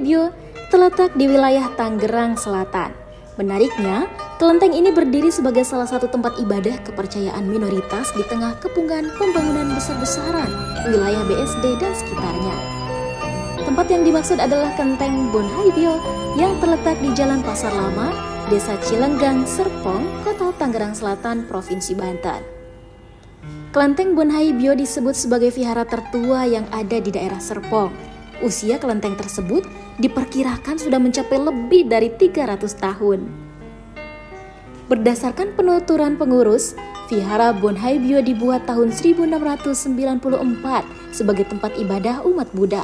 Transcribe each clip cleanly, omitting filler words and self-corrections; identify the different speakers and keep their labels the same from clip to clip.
Speaker 1: Haibyo terletak di wilayah Tangerang Selatan. Menariknya, kelenteng ini berdiri sebagai salah satu tempat ibadah kepercayaan minoritas di tengah kepungan pembangunan besar-besaran wilayah BSD dan sekitarnya. Tempat yang dimaksud adalah Kelenteng Bon Haibyo yang terletak di Jalan Pasar Lama, Desa Cilenggang, Serpong, Kota Tangerang Selatan, Provinsi Banten. Kelenteng Bon Haibyo disebut sebagai vihara tertua yang ada di daerah Serpong. Usia kelenteng tersebut diperkirakan sudah mencapai lebih dari 300 tahun. Berdasarkan penuturan pengurus, Vihara Bon Haibyo dibuat tahun 1694 sebagai tempat ibadah umat Buddha.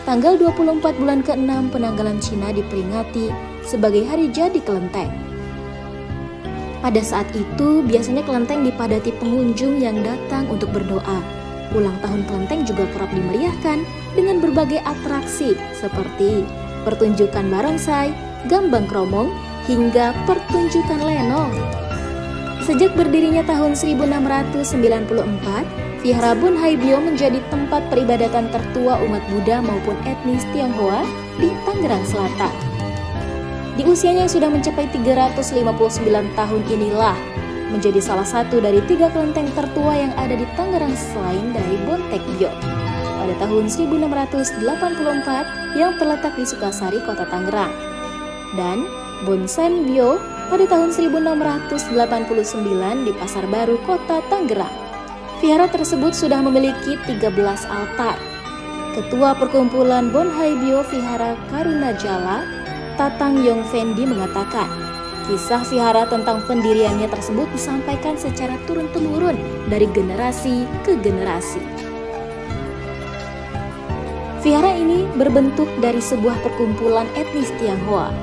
Speaker 1: Tanggal 24 bulan ke-6 penanggalan Cina diperingati sebagai hari jadi kelenteng. Pada saat itu, biasanya kelenteng dipadati pengunjung yang datang untuk berdoa. Ulang tahun kelenteng juga kerap dimeriahkan dengan berbagai atraksi seperti pertunjukan barongsai, gambang kromong, hingga pertunjukan lenong. Sejak berdirinya tahun 1694, Vihara Bon Haibyo menjadi tempat peribadatan tertua umat Buddha maupun etnis Tionghoa di Tangerang Selatan. Di usianya yang sudah mencapai 359 tahun inilah menjadi salah satu dari 3 kelenteng tertua yang ada di Tangerang selain dari Bon Tekbyo pada tahun 1684 yang terletak di Sukasari, Kota Tangerang, dan Bon Senbyo pada tahun 1689 di Pasar Baru, Kota Tangerang. Vihara tersebut sudah memiliki 13 altar. Ketua Perkumpulan Bon Haibyo Vihara Karunajala, Tatang Yongfendi mengatakan, kisah vihara tentang pendiriannya tersebut disampaikan secara turun-temurun dari generasi ke generasi. Vihara ini berbentuk dari sebuah perkumpulan etnis Tionghoa.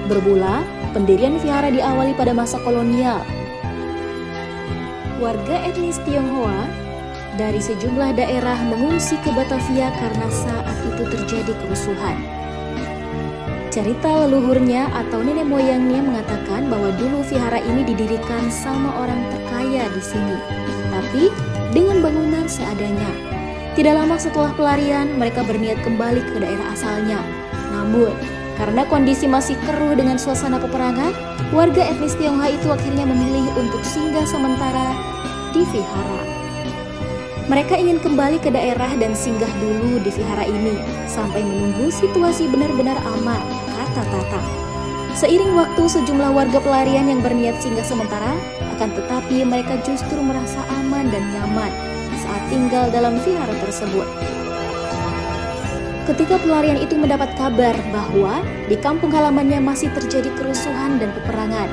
Speaker 1: Bermula, pendirian vihara diawali pada masa kolonial. Warga etnis Tionghoa dari sejumlah daerah mengungsi ke Batavia karena saat itu terjadi kerusuhan. Cerita leluhurnya atau nenek moyangnya mengatakan bahwa dulu vihara ini didirikan sama orang terkaya di sini, tapi dengan bangunan seadanya. Tidak lama setelah pelarian, mereka berniat kembali ke daerah asalnya. Namun, karena kondisi masih keruh dengan suasana peperangan, warga etnis Tionghoa itu akhirnya memilih untuk singgah sementara di vihara. Mereka ingin kembali ke daerah dan singgah dulu di vihara ini sampai menunggu situasi benar-benar aman, kata Tatang. Seiring waktu, sejumlah warga pelarian yang berniat singgah sementara, akan tetapi mereka justru merasa aman dan nyaman saat tinggal dalam vihara tersebut. Ketika pelarian itu mendapat kabar bahwa di kampung halamannya masih terjadi kerusuhan dan peperangan,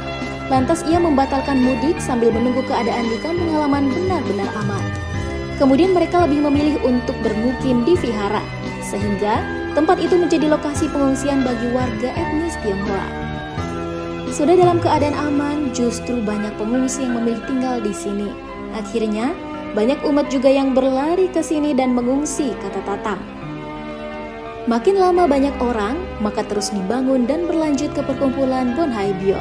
Speaker 1: lantas ia membatalkan mudik sambil menunggu keadaan di kampung halaman benar-benar aman. Kemudian mereka lebih memilih untuk bermukim di vihara, sehingga tempat itu menjadi lokasi pengungsian bagi warga etnis Tionghoa. Sudah dalam keadaan aman, justru banyak pengungsi yang memilih tinggal di sini. Akhirnya, banyak umat juga yang berlari ke sini dan mengungsi, kata Tatang. Makin lama banyak orang, maka terus dibangun dan berlanjut ke perkumpulan Bon Haibyo.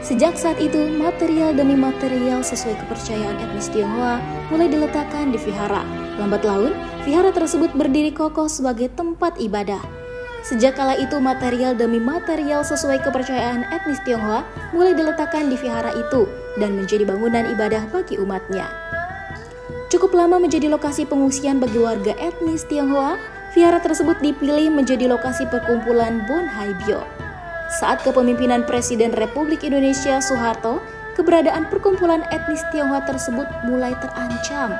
Speaker 1: Sejak saat itu, material demi material sesuai kepercayaan etnis Tionghoa mulai diletakkan di vihara. Lambat laun, vihara tersebut berdiri kokoh sebagai tempat ibadah. Sejak kala itu, material demi material sesuai kepercayaan etnis Tionghoa mulai diletakkan di vihara itu dan menjadi bangunan ibadah bagi umatnya. Cukup lama menjadi lokasi pengungsian bagi warga etnis Tionghoa, vihara tersebut dipilih menjadi lokasi perkumpulan Bon Haibyo. Saat kepemimpinan Presiden Republik Indonesia Soeharto, keberadaan perkumpulan etnis Tionghoa tersebut mulai terancam.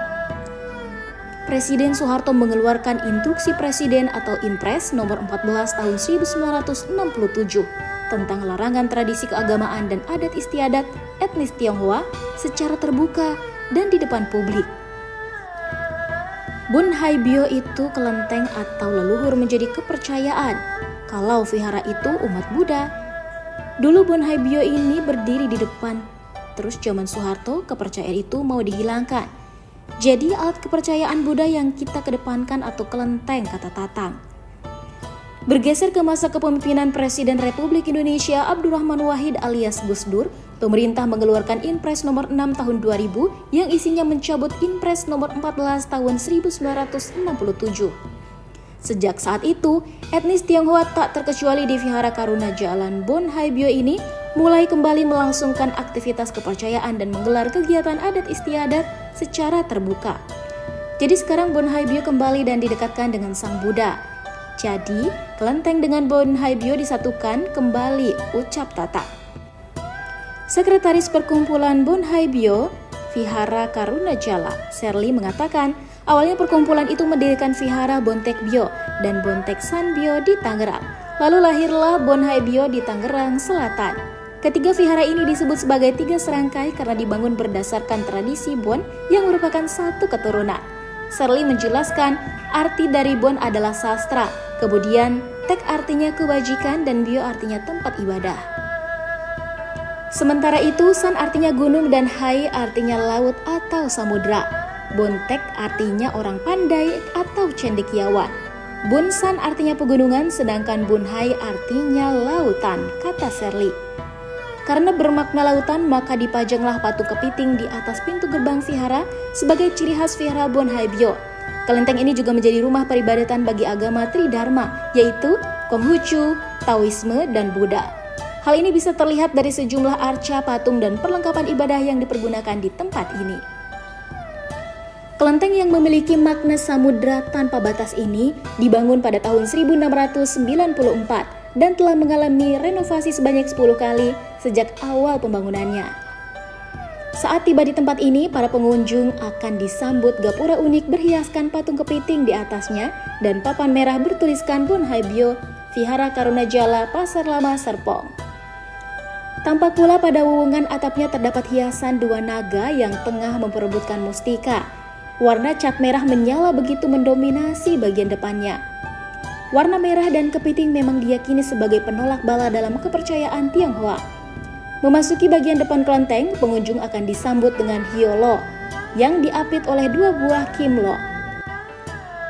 Speaker 1: Presiden Soeharto mengeluarkan Instruksi Presiden atau Inpres nomor 14 tahun 1967 tentang larangan tradisi keagamaan dan adat istiadat etnis Tionghoa secara terbuka dan di depan publik. Bon Haibyo itu kelenteng atau leluhur menjadi kepercayaan kalau vihara itu umat Buddha. Dulu Bon Haibyo ini berdiri di depan, terus zaman Soeharto kepercayaan itu mau dihilangkan. Jadi alat kepercayaan Buddha yang kita kedepankan atau kelenteng, kata Tatang. Bergeser ke masa kepemimpinan Presiden Republik Indonesia Abdurrahman Wahid alias Gus Dur, pemerintah mengeluarkan Inpres nomor 6 tahun 2000 yang isinya mencabut Inpres nomor 14 tahun 1967. Sejak saat itu, etnis Tionghoa tak terkecuali di Vihara Karuna Jalan Bon Haibyo ini mulai kembali melangsungkan aktivitas kepercayaan dan menggelar kegiatan adat istiadat secara terbuka. Jadi sekarang Bon Haibyo kembali dan didekatkan dengan Sang Buddha. Jadi, kelenteng dengan Bon Haibyo disatukan kembali, ucap Tata. Sekretaris Perkumpulan Bon Haibyo, Vihara Karuna Jala, Serli mengatakan, awalnya perkumpulan itu mendirikan Vihara Bontek Bio dan Bontek San Bio di Tangerang. Lalu lahirlah Bon Haibyo di Tangerang Selatan. Ketiga vihara ini disebut sebagai 3 serangkai karena dibangun berdasarkan tradisi Bon yang merupakan satu keturunan. Serli menjelaskan, arti dari Bon adalah sastra, kemudian Tek artinya kebajikan dan Bio artinya tempat ibadah. Sementara itu, San artinya gunung dan Hai artinya laut atau samudra. Bontek artinya orang pandai atau cendekiawan. Bun San artinya pegunungan, sedangkan Bun Hai artinya lautan, kata Serli. Karena bermakna lautan, maka dipajanglah patung kepiting di atas pintu gerbang vihara sebagai ciri khas Vihara Bon Haibyo. Kelenteng ini juga menjadi rumah peribadatan bagi agama Tridharma, yaitu Konghucu, Taoisme, dan Buddha. Hal ini bisa terlihat dari sejumlah arca, patung, dan perlengkapan ibadah yang dipergunakan di tempat ini. Kelenteng yang memiliki makna samudra tanpa batas ini dibangun pada tahun 1694 dan telah mengalami renovasi sebanyak 10 kali sejak awal pembangunannya. Saat tiba di tempat ini, para pengunjung akan disambut gapura unik berhiaskan patung kepiting di atasnya dan papan merah bertuliskan Bon Haibyo, Vihara Karuna Jala, Pasar Lama, Serpong. Tampak pula pada wuwungan atapnya terdapat hiasan 2 naga yang tengah memperebutkan mustika. Warna cat merah menyala begitu mendominasi bagian depannya. Warna merah dan kepiting memang diyakini sebagai penolak bala dalam kepercayaan Tionghoa. Memasuki bagian depan kelenteng, pengunjung akan disambut dengan hiolo yang diapit oleh 2 buah kimlo.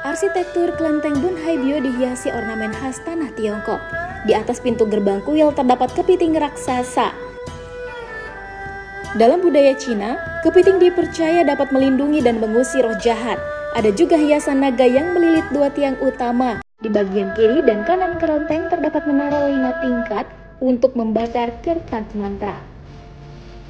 Speaker 1: Arsitektur kelenteng Bon Haibyo dihiasi ornamen khas tanah Tiongkok. Di atas pintu gerbang kuil terdapat kepiting raksasa. Dalam budaya Cina, kepiting dipercaya dapat melindungi dan mengusir roh jahat. Ada juga hiasan naga yang melilit 2 tiang utama. Di bagian kiri dan kanan kelenteng terdapat menara 5 tingkat untuk membakar kertas mantra.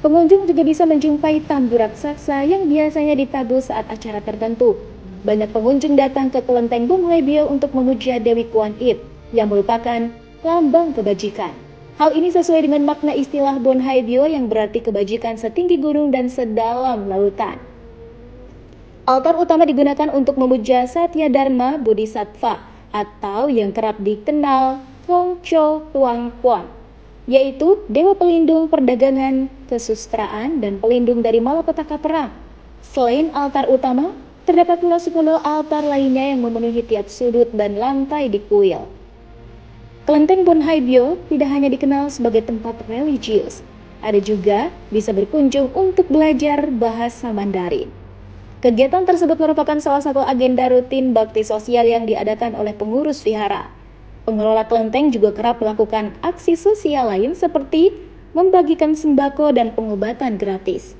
Speaker 1: Pengunjung juga bisa menjumpai tambu raksasa yang biasanya ditabuh saat acara tertentu. Banyak pengunjung datang ke kelenteng Bon Haibyo untuk memuja Dewi Kuan Yin yang merupakan lambang kebajikan. Hal ini sesuai dengan makna istilah Bon Haibyo yang berarti kebajikan setinggi gunung dan sedalam lautan. Altar utama digunakan untuk memuja Satya Dharma Bodhisattva atau yang kerap dikenal Fong Cho Tuang Puan, yaitu dewa pelindung perdagangan, kesusastraan, dan pelindung dari malapetaka perang. Selain altar utama, terdapat pula 10 altar lainnya yang memenuhi tiap sudut dan lantai di kuil. Kelenteng Bon Haibyo tidak hanya dikenal sebagai tempat religius, ada juga bisa berkunjung untuk belajar bahasa Mandarin. Kegiatan tersebut merupakan salah satu agenda rutin bakti sosial yang diadakan oleh pengurus vihara. Pengelola kelenteng juga kerap melakukan aksi sosial lain seperti membagikan sembako dan pengobatan gratis.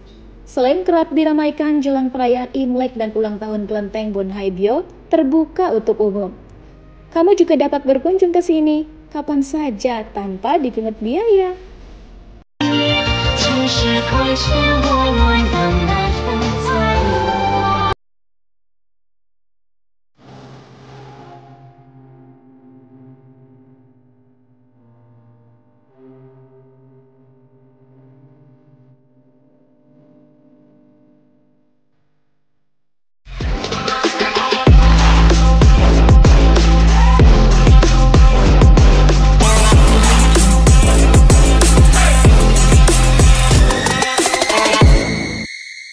Speaker 1: Selain kerap diramaikan jelang perayaan Imlek dan ulang tahun kelenteng Bon Haibyo terbuka untuk umum. Kamu juga dapat berkunjung ke sini kapan saja tanpa dipungut biaya.